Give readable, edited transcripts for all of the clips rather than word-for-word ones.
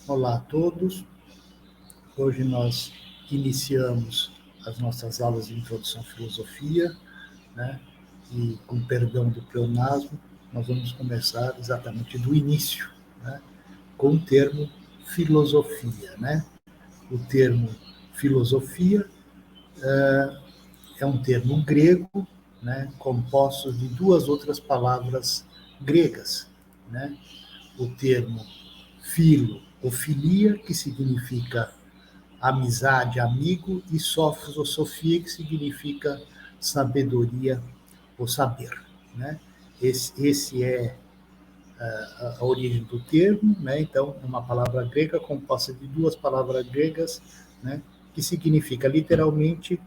Olá a todos. Hoje nós iniciamos as nossas aulas de introdução à filosofia, né? E com perdão do pleonasmo, nós vamos começar exatamente do início, né? Com o termo filosofia, né? O termo filosofia é um termo grego, né? Composto de duas outras palavras gregas, né? O termo filo ou filia, que significa amizade, amigo, e sofos ou sofia, que significa sabedoria ou saber, né? Esse é a origem do termo, né? Então, é uma palavra grega composta de duas palavras gregas, né? Que significa literalmente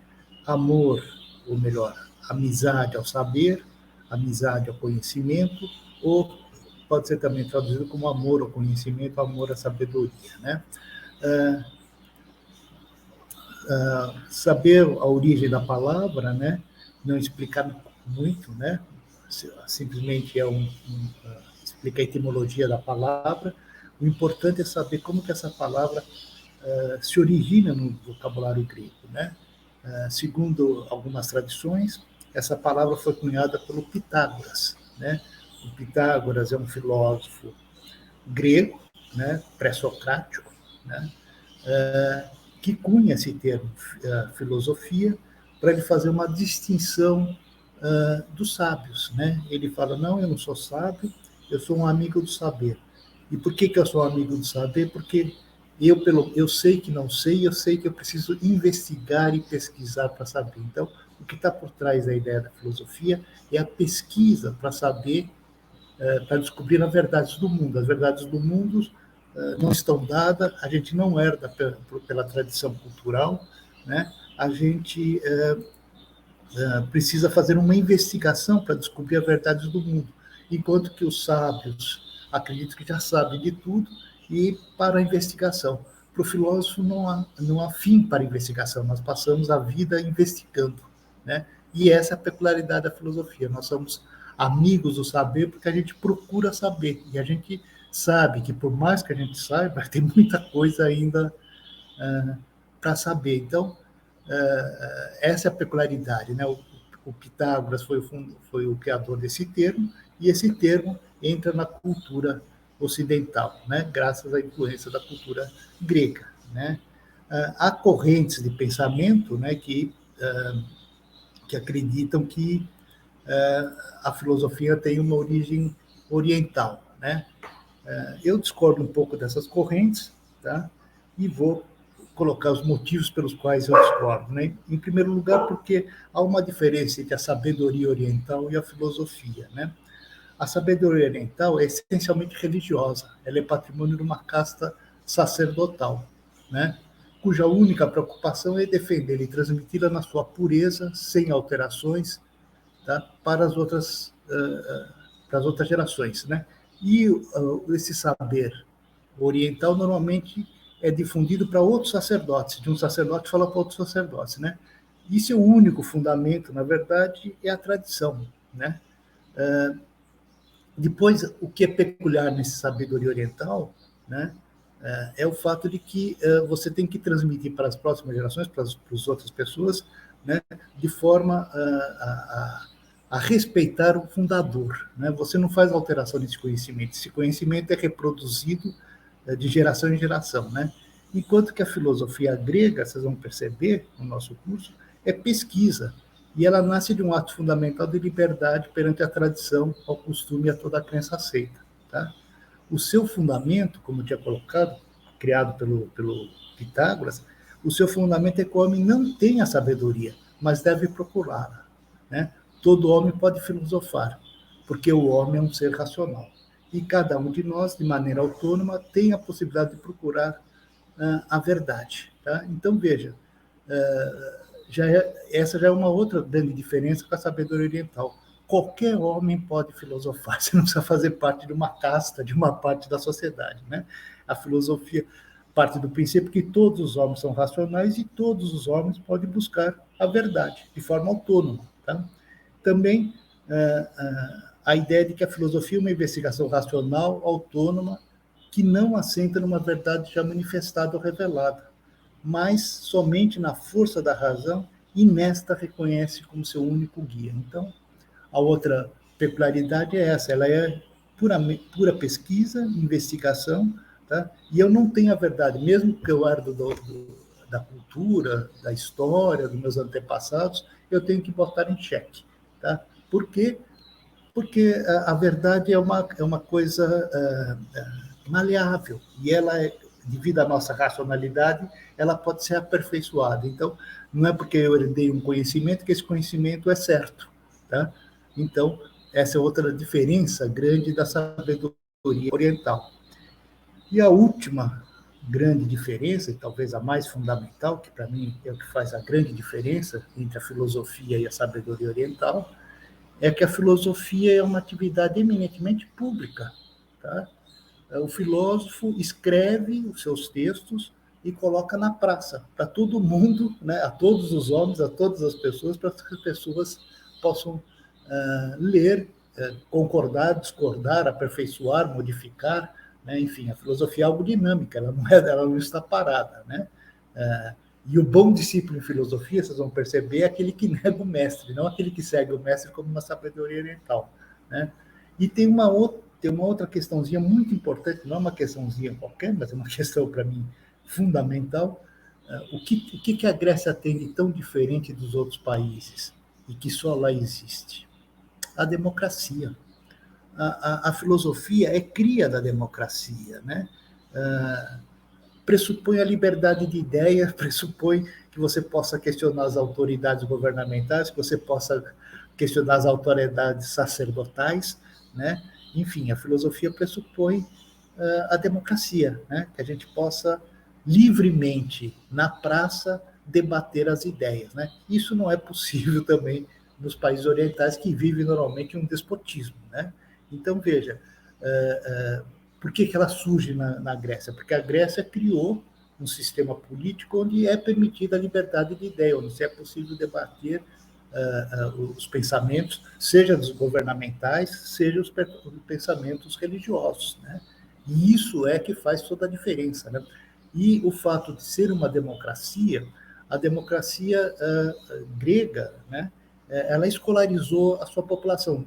amor, ou melhor, amizade ao saber, amizade ao conhecimento, ou pode ser também traduzido como amor ao conhecimento, amor à sabedoria, né? Saber a origem da palavra, né? Não explicar muito, né? Simplesmente explica a etimologia da palavra. O importante é saber como que essa palavra se origina no vocabulário grego, né? Segundo algumas tradições, essa palavra foi cunhada pelo Pitágoras, né? O Pitágoras é um filósofo grego, né? Pré-socrático, né? Que cunha esse termo filosofia para ele fazer uma distinção dos sábios, né? Ele fala, não, eu não sou sábio, eu sou um amigo do saber. E por que eu sou um amigo do saber? Porque eu sei que não sei, eu sei que eu preciso investigar e pesquisar para saber. Então, o que está por trás da ideia da filosofia é a pesquisa para saber, para descobrir as verdades do mundo. As verdades do mundo não estão dadas, a gente não herda pela tradição cultural, né? A gente precisa fazer uma investigação para descobrir as verdades do mundo, enquanto que os sábios acreditam que já sabem de tudo e para a investigação. Para o filósofo não há fim para a investigação, nós passamos a vida investigando, né? E essa é a peculiaridade da filosofia, nós somos amigos do saber porque a gente procura saber, e a gente sabe que por mais que a gente saiba, tem muita coisa ainda para saber. Então, essa é a peculiaridade, né? O Pitágoras foi o criador desse termo, e esse termo entra na cultura ocidental, né? Graças à influência da cultura grega, né? Há correntes de pensamento, né, que acreditam que a filosofia tem uma origem oriental, né? Eu discordo um pouco dessas correntes, tá? E vou colocar os motivos pelos quais eu discordo, né? Em primeiro lugar, porque há uma diferença entre a sabedoria oriental e a filosofia, né? A sabedoria oriental é essencialmente religiosa, ela é patrimônio de uma casta sacerdotal, né? Cuja única preocupação é defender e transmiti-la na sua pureza, sem alterações, tá? Para as outras gerações, né? E esse saber oriental normalmente é difundido para outros sacerdotes, de um sacerdote fala para outros sacerdotes, né? E seu único fundamento, na verdade, é a tradição, né? Depois, o que é peculiar nesse sabedoria oriental, né, é o fato de que você tem que transmitir para as próximas gerações, para as outras pessoas, né, de forma a respeitar o fundador, né? Você não faz alteração nesse conhecimento. Esse conhecimento é reproduzido de geração em geração, né? Enquanto que a filosofia grega, vocês vão perceber no nosso curso, é pesquisa. E ela nasce de um ato fundamental de liberdade perante a tradição, ao costume e a toda a crença aceita. Tá? O seu fundamento, como eu tinha colocado, criado pelo Pitágoras, o seu fundamento é que o homem não tem a sabedoria, mas deve procurá-la, né? Todo homem pode filosofar, porque o homem é um ser racional. E cada um de nós, de maneira autônoma, tem a possibilidade de procurar a verdade. Tá? Então, veja, essa já é uma outra grande diferença com a sabedoria oriental. Qualquer homem pode filosofar, você não precisa fazer parte de uma casta, de uma parte da sociedade, né? A filosofia parte do princípio que todos os homens são racionais e todos os homens podem buscar a verdade de forma autônoma. Tá? Também a ideia de que a filosofia é uma investigação racional, autônoma, que não assenta numa verdade já manifestada ou revelada, mas somente na força da razão e nesta reconhece como seu único guia. Então, a outra peculiaridade é essa, ela é pura pesquisa, investigação, tá? E eu não tenho a verdade, mesmo que eu herdo da cultura, da história, dos meus antepassados, eu tenho que botar em xeque, tá? Por quê? Porque a verdade é uma coisa maleável, e ela, devido à nossa racionalidade, ela pode ser aperfeiçoada. Então, não é porque eu herdei um conhecimento que esse conhecimento é certo, tá? Então, essa é outra diferença grande da sabedoria oriental. E a última grande diferença, e talvez a mais fundamental, que para mim é o que faz a grande diferença entre a filosofia e a sabedoria oriental, é que a filosofia é uma atividade eminentemente pública, tá? O filósofo escreve os seus textos e coloca na praça, para todo mundo, né, a todos os homens, a todas as pessoas, para que as pessoas possam ler, concordar, discordar, aperfeiçoar, modificar, né? Enfim, a filosofia é algo dinâmica, ela não está parada, né? E o bom discípulo em filosofia, vocês vão perceber, é aquele que nega o mestre, não aquele que segue o mestre como uma sabedoria oriental, né? E tem uma outra questãozinha muito importante, não é uma questãozinha qualquer, mas é uma questão, para mim, fundamental. O que a Grécia tem de tão diferente dos outros países e que só lá existe? A democracia. A filosofia é cria da democracia, né? Pressupõe a liberdade de ideia, pressupõe que você possa questionar as autoridades governamentais, que você possa questionar as autoridades sacerdotais, né? Enfim, a filosofia pressupõe a democracia, né? Que a gente possa livremente, na praça, debater as ideias, né? Isso não é possível também nos países orientais, que vivem normalmente um despotismo, né? Então, veja, por que ela surge na Grécia? Porque a Grécia criou um sistema político onde é permitida a liberdade de ideia, onde é possível debater os pensamentos, seja dos governamentais, seja os pensamentos religiosos, né? E isso é que faz toda a diferença, né? E o fato de ser uma democracia, a democracia grega, né? Ela escolarizou a sua população.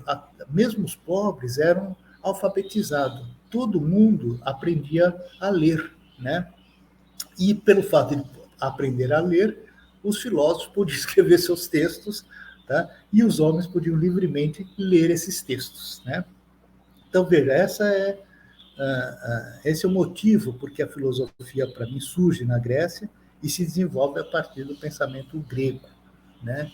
Mesmo os pobres eram alfabetizados. Todo mundo aprendia a ler, né? E pelo fato de aprender a ler, os filósofos podiam escrever seus textos, tá? E os homens podiam livremente ler esses textos, né? Então, veja, esse é o motivo porque a filosofia, para mim, surge na Grécia e se desenvolve a partir do pensamento grego, né?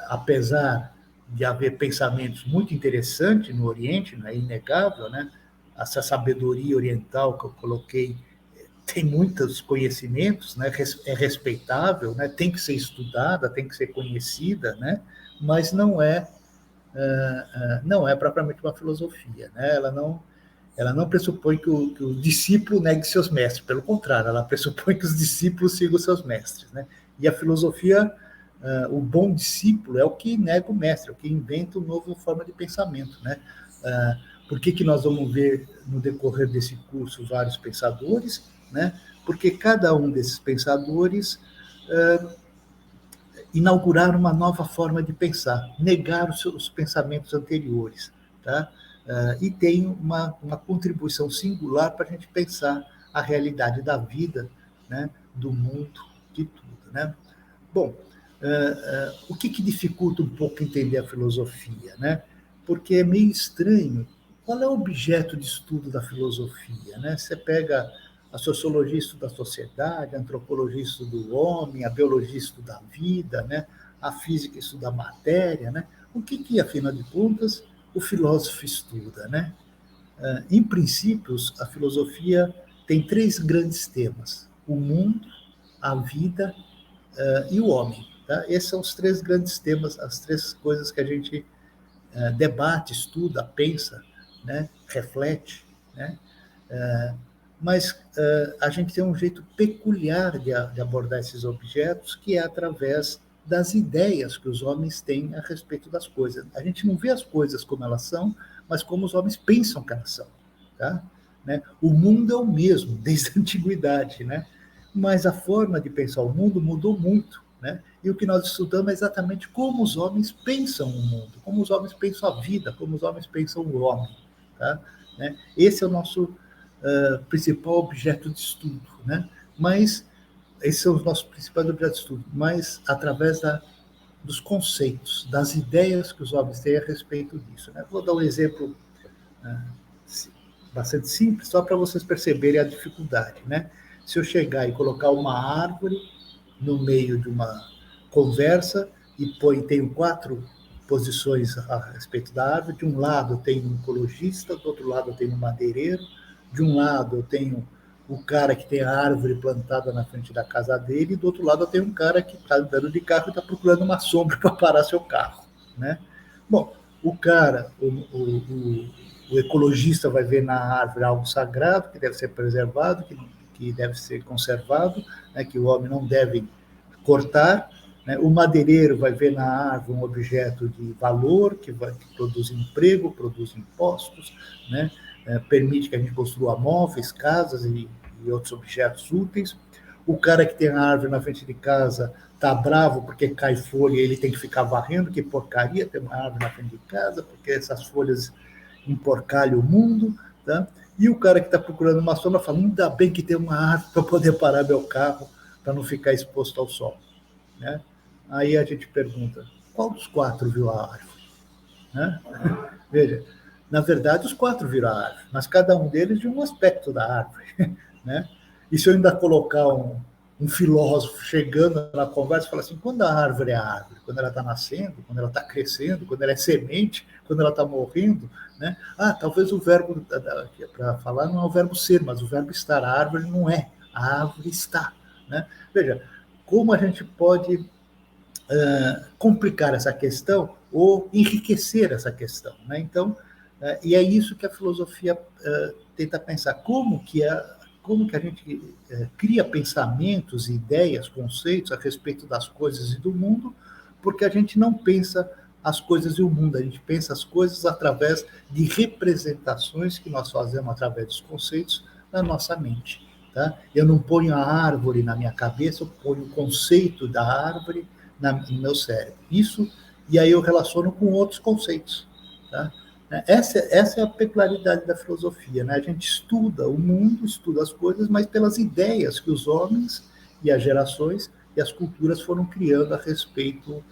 Apesar de haver pensamentos muito interessantes no Oriente, é inegável, né? Essa sabedoria oriental que eu coloquei tem muitos conhecimentos, né? É respeitável, né? Tem que ser estudada, tem que ser conhecida, né? Mas não é propriamente uma filosofia, né? Ela não pressupõe que o discípulo negue seus mestres, pelo contrário, ela pressupõe que os discípulos sigam seus mestres, né? E a filosofia, o bom discípulo é o que nega o mestre, é o que inventa uma nova forma de pensamento, né? Por que nós vamos ver no decorrer desse curso vários pensadores, né? Porque cada um desses pensadores inauguraram uma nova forma de pensar, negar os seus pensamentos anteriores, tá? E tem uma contribuição singular para a gente pensar a realidade da vida, né? Do mundo, de tudo, né? Bom, o que dificulta um pouco entender a filosofia, né? Porque é meio estranho. Qual é o objeto de estudo da filosofia, né? Você pega a sociologia estuda a sociedade, a antropologia estuda o homem, a biologia estuda a vida, né? A física estuda a matéria, né? O que afinal de contas, o filósofo estuda, né? Em princípios, a filosofia tem três grandes temas: o mundo, a vida e o homem. Tá? Esses são os três grandes temas, as três coisas que a gente debate, estuda, pensa, né? Reflete, né? Mas a gente tem um jeito peculiar de abordar esses objetos, que é através das ideias que os homens têm a respeito das coisas. A gente não vê as coisas como elas são, mas como os homens pensam que elas são. Tá? Né? O mundo é o mesmo, desde a antiguidade, né? Mas a forma de pensar o mundo mudou muito. Né? E o que nós estudamos é exatamente como os homens pensam o mundo, como os homens pensam a vida, como os homens pensam o homem. Tá? Né? Esse é o nosso principal objeto de estudo. Né? Mas esses são os nossos principais objetos de estudo, mas através dos conceitos, das ideias que os homens têm a respeito disso. Né? Vou dar um exemplo bastante simples, só para vocês perceberem a dificuldade. Né? Se eu chegar e colocar uma árvore no meio de uma conversa e tenho 4 posições a respeito da árvore, de um lado eu tenho um ecologista, do outro lado eu tenho um madeireiro, de um lado eu tenho o cara que tem a árvore plantada na frente da casa dele, e do outro lado eu tenho um cara que está andando de carro e está procurando uma sombra para parar seu carro. Né? Bom, o cara, o ecologista vai ver na árvore algo sagrado, que deve ser preservado, que deve ser conservado, né, que o homem não deve cortar. Né? O madeireiro vai ver na árvore um objeto de valor, que produz emprego, produz impostos, né? Permite que a gente construa móveis, casas e outros objetos úteis. O cara que tem a árvore na frente de casa está bravo porque cai folha e ele tem que ficar varrendo, que porcaria ter uma árvore na frente de casa, porque essas folhas emporcalham o mundo. Tá? E o cara que está procurando uma sombra fala, ainda bem que tem uma árvore para poder parar meu carro, para não ficar exposto ao sol. Né? Aí a gente pergunta, qual dos 4 viu a árvore? Né? Veja, na verdade os 4 viram a árvore, mas cada um deles de um aspecto da árvore. Né? E se eu ainda colocar um filósofo chegando na conversa e falar assim, quando a árvore é a árvore? Quando ela está nascendo, quando ela está crescendo, quando ela é semente, quando ela está morrendo? Né? Talvez o verbo, para falar, não é o verbo ser, mas o verbo estar. A árvore não é, a árvore está. Né? Veja, como a gente pode complicar essa questão ou enriquecer essa questão. Né? Então, e é isso que a filosofia tenta pensar. Como que a gente cria pensamentos, ideias, conceitos a respeito das coisas e do mundo, porque a gente não pensa as coisas e o mundo, a gente pensa as coisas através de representações que nós fazemos através dos conceitos na nossa mente. Tá? Eu não ponho a árvore na minha cabeça, eu ponho o conceito da árvore no meu cérebro. Isso, e aí eu relaciono com outros conceitos. Tá? Essa é a peculiaridade da filosofia. Né? A gente estuda o mundo, estuda as coisas, mas pelas ideias que os homens e as gerações e as culturas foram criando a respeito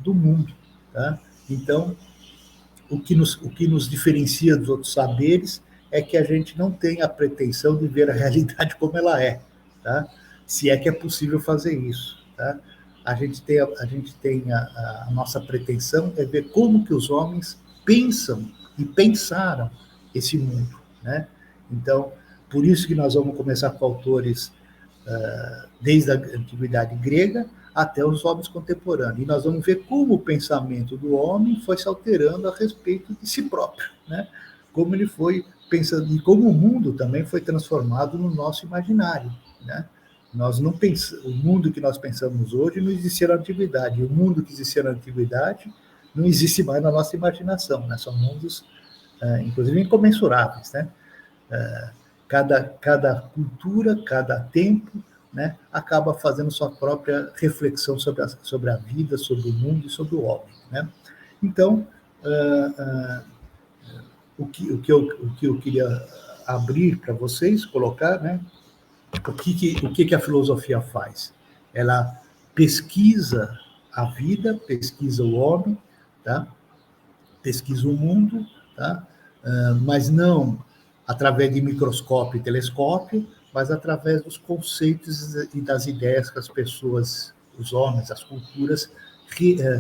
do mundo. Tá? Então, o que nos diferencia dos outros saberes é que a gente não tem a pretensão de ver a realidade como ela é, tá? Se é que é possível fazer isso. Tá? A gente tem a nossa pretensão é ver como que os homens pensam e pensaram esse mundo. Né? Então, por isso que nós vamos começar com autores desde a antiguidade grega até os homens contemporâneos. E nós vamos ver como o pensamento do homem foi se alterando a respeito de si próprio, né? Como ele foi pensando, e como o mundo também foi transformado no nosso imaginário. Né? Nós não pensamos, o mundo que nós pensamos hoje não existia na antiguidade. E o mundo que existia na antiguidade não existe mais na nossa imaginação. Né? São mundos, inclusive, incomensuráveis. Né? Cada cultura, cada tempo, né, acaba fazendo sua própria reflexão sobre a vida, sobre o mundo e sobre o homem. Né? Então, o que eu queria abrir para vocês, colocar, né, o que a filosofia faz? Ela pesquisa a vida, pesquisa o homem, tá? Pesquisa o mundo, tá? Mas não através de microscópio e telescópio, mas através dos conceitos e das ideias que as pessoas, os homens, as culturas,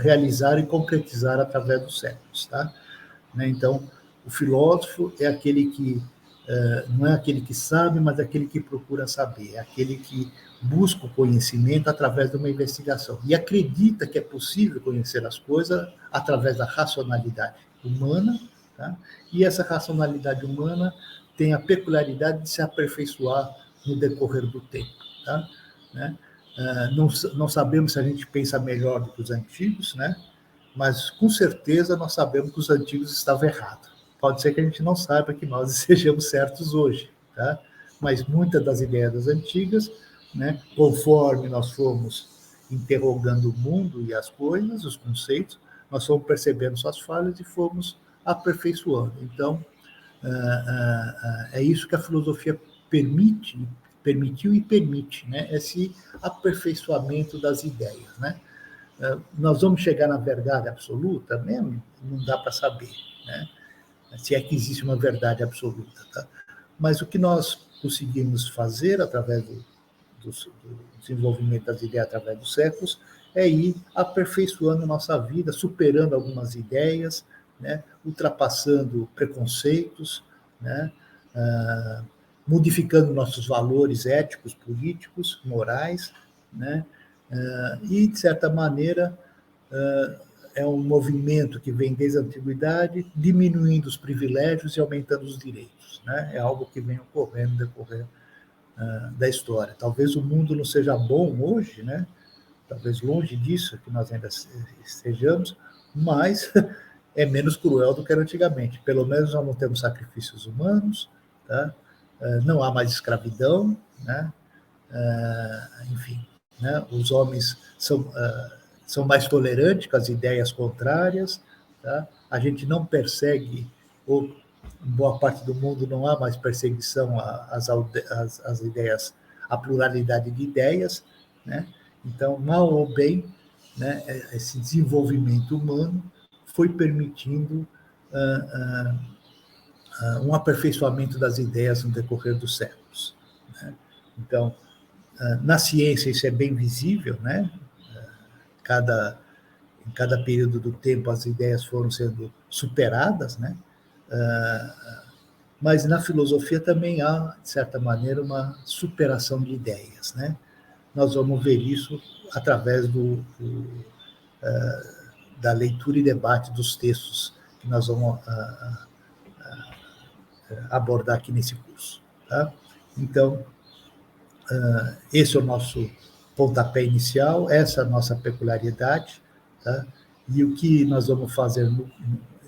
realizaram e concretizaram através dos séculos. Tá? Então, o filósofo é aquele que não é aquele que sabe, mas é aquele que procura saber, é aquele que busca o conhecimento através de uma investigação e acredita que é possível conhecer as coisas através da racionalidade humana, tá? E essa racionalidade humana tem a peculiaridade de se aperfeiçoar no decorrer do tempo. Tá? Né? Não sabemos se a gente pensa melhor do que os antigos, né? Mas com certeza nós sabemos que os antigos estavam errados. Pode ser que a gente não saiba que nós sejamos certos hoje, tá? Mas muitas das ideias das antigas, né, conforme nós fomos interrogando o mundo e as coisas, os conceitos, nós fomos percebendo suas falhas e fomos aperfeiçoando. Então, é isso que a filosofia permitiu e permite, né? Esse aperfeiçoamento das ideias, né? Nós vamos chegar na verdade absoluta mesmo? Não dá para saber, né? Se é que existe uma verdade absoluta, tá? Mas o que nós conseguimos fazer através do desenvolvimento das ideias através dos séculos é ir aperfeiçoando a nossa vida, superando algumas ideias, né? Ultrapassando preconceitos, né? Modificando nossos valores éticos, políticos, morais, né? E, de certa maneira, é um movimento que vem desde a antiguidade, diminuindo os privilégios e aumentando os direitos, né? É algo que vem ocorrendo no decorrer da história. Talvez o mundo não seja bom hoje, né? Talvez longe disso que nós ainda estejamos, mas é menos cruel do que era antigamente. Pelo menos nós não temos sacrifícios humanos, tá? Não há mais escravidão, né? Enfim, né? Os homens são mais tolerantes com as ideias contrárias, tá? A gente não persegue, ou em boa parte do mundo não há mais perseguição às ideias, à pluralidade de ideias, né? Então, mal ou bem, né, esse desenvolvimento humano foi permitindo um aperfeiçoamento das ideias no decorrer dos séculos, né? Então, na ciência isso é bem visível, né? Em cada período do tempo as ideias foram sendo superadas, né? Mas na filosofia também há, de certa maneira, uma superação de ideias, né? Nós vamos ver isso através da leitura e debate dos textos que nós vamos abordar aqui nesse curso, tá? Então, esse é o nosso pontapé inicial, essa é a nossa peculiaridade, tá? E o que nós vamos fazer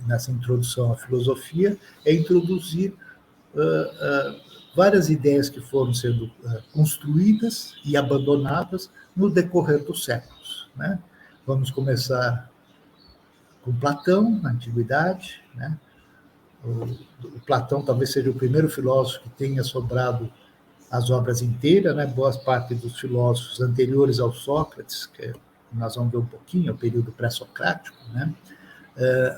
nessa introdução à filosofia é introduzir várias ideias que foram sendo construídas e abandonadas no decorrer dos séculos, né? Vamos começar com Platão, na Antiguidade, né? O Platão talvez seja o primeiro filósofo que tenha sobrado as obras inteiras, né? Boa parte dos filósofos anteriores ao Sócrates, que nós vamos ver um pouquinho, o período pré-socrático, né?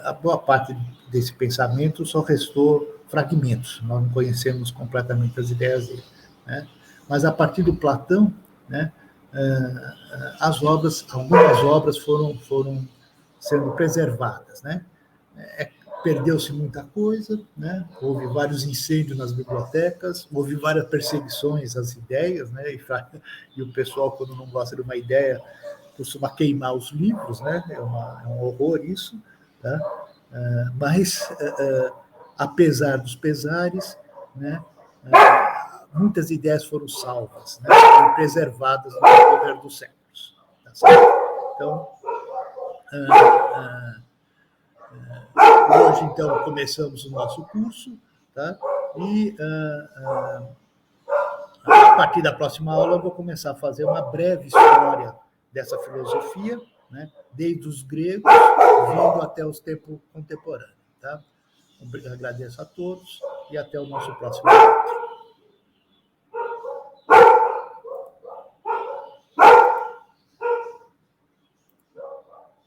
A boa parte desse pensamento só restou fragmentos, nós não conhecemos completamente as ideias dele, né? Mas a partir do Platão, né, algumas obras foram sendo preservadas, né? Perdeu-se muita coisa, né? Houve vários incêndios nas bibliotecas, houve várias perseguições às ideias, né? E o pessoal, quando não gosta de uma ideia, costuma queimar os livros, né? É um horror isso, tá? Mas, apesar dos pesares, né? Muitas ideias foram salvas, né? Foram preservadas no decorrer dos séculos. Tá certo? Então, hoje, então, começamos o nosso curso, tá? E a partir da próxima aula eu vou começar a fazer uma breve história dessa filosofia, né? Desde os gregos, vindo até os tempos contemporâneos, tá? Agradeço a todos e até o nosso próximo encontro.